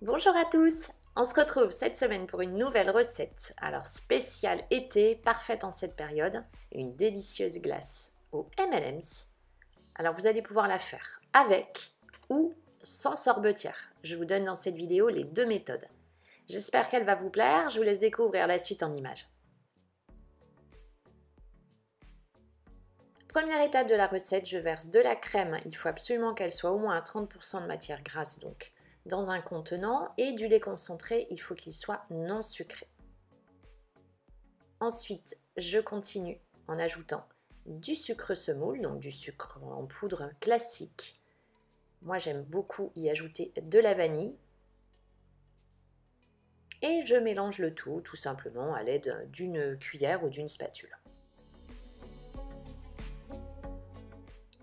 Bonjour à tous, on se retrouve cette semaine pour une nouvelle recette. Alors spéciale été, parfaite en cette période, une délicieuse glace aux M&M's. Alors vous allez pouvoir la faire avec ou sans sorbetière. Je vous donne dans cette vidéo les deux méthodes. J'espère qu'elle va vous plaire, je vous laisse découvrir la suite en images. Première étape de la recette, je verse de la crème, il faut absolument qu'elle soit au moins à 30% de matière grasse donc dans un contenant, et du lait concentré, il faut qu'il soit non sucré. Ensuite, je continue en ajoutant du sucre semoule, donc du sucre en poudre classique. Moi, j'aime beaucoup y ajouter de la vanille. Et je mélange le tout simplement à l'aide d'une cuillère ou d'une spatule.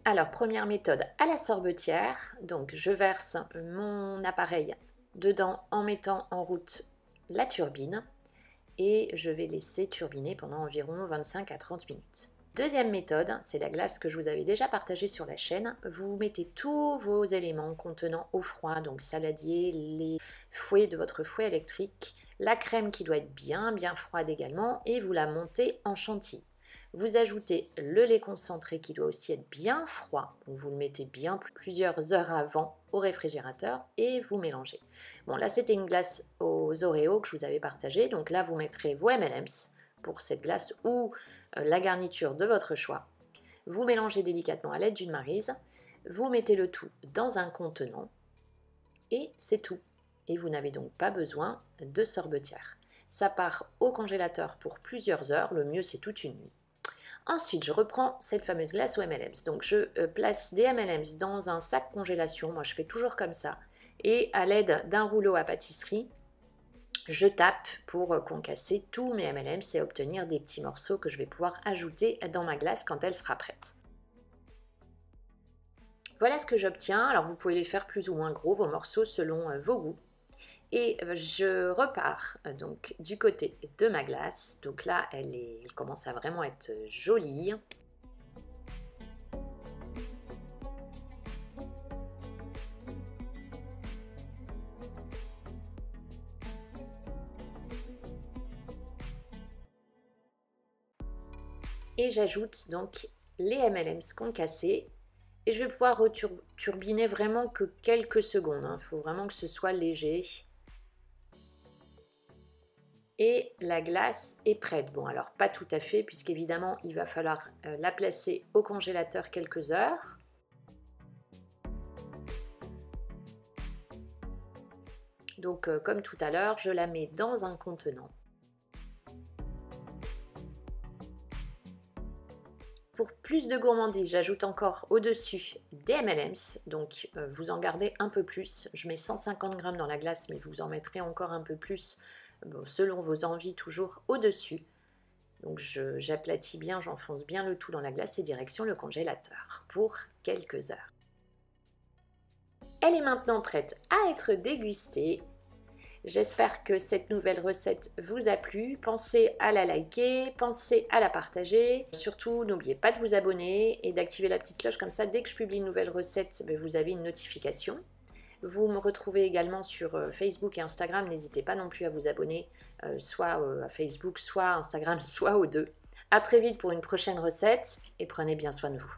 Alors, première méthode à la sorbetière. Donc, je verse mon appareil dedans en mettant en route la turbine et je vais laisser turbiner pendant environ 25 à 30 minutes. Deuxième méthode, c'est la glace que je vous avais déjà partagée sur la chaîne. Vous mettez tous vos éléments contenant eau froide, donc saladier, les fouets de votre fouet électrique, la crème qui doit être bien froide également, et vous la montez en chantilly. Vous ajoutez le lait concentré qui doit aussi être bien froid, donc vous le mettez bien plusieurs heures avant au réfrigérateur et vous mélangez. Bon, là c'était une glace aux Oreos que je vous avais partagée, donc là vous mettrez vos M&M's pour cette glace ou la garniture de votre choix. Vous mélangez délicatement à l'aide d'une maryse, vous mettez le tout dans un contenant et c'est tout. Et vous n'avez donc pas besoin de sorbetière. Ça part au congélateur pour plusieurs heures, le mieux c'est toute une nuit. Ensuite, je reprends cette fameuse glace aux M&M's. Donc, je place des M&M's dans un sac congélation. Moi, je fais toujours comme ça. Et à l'aide d'un rouleau à pâtisserie, je tape pour concasser tous mes M&M's et obtenir des petits morceaux que je vais pouvoir ajouter dans ma glace quand elle sera prête. Voilà ce que j'obtiens. Alors, vous pouvez les faire plus ou moins gros, vos morceaux, selon vos goûts. Et je repars donc du côté de ma glace. Donc là, elle commence à vraiment être jolie. Et j'ajoute donc les M&M's concassés. Et je vais pouvoir turbiner vraiment que quelques secondes. Il faut vraiment que ce soit léger. Et la glace est prête. Bon, alors pas tout à fait, puisqu'évidemment, il va falloir la placer au congélateur quelques heures. Donc, comme tout à l'heure, je la mets dans un contenant. Pour plus de gourmandise, j'ajoute encore au-dessus des M&M's, donc vous en gardez un peu plus. Je mets 150 g dans la glace, mais vous en mettrez encore un peu plus selon vos envies, toujours au-dessus. Donc j'aplatis bien, j'enfonce bien le tout dans la glace et direction le congélateur pour quelques heures. Elle est maintenant prête à être dégustée. J'espère que cette nouvelle recette vous a plu. Pensez à la liker, pensez à la partager. Surtout, n'oubliez pas de vous abonner et d'activer la petite cloche, comme ça, dès que je publie une nouvelle recette, vous avez une notification. Vous me retrouvez également sur Facebook et Instagram. N'hésitez pas non plus à vous abonner, soit à Facebook, soit à Instagram, soit aux deux. À très vite pour une prochaine recette et prenez bien soin de vous.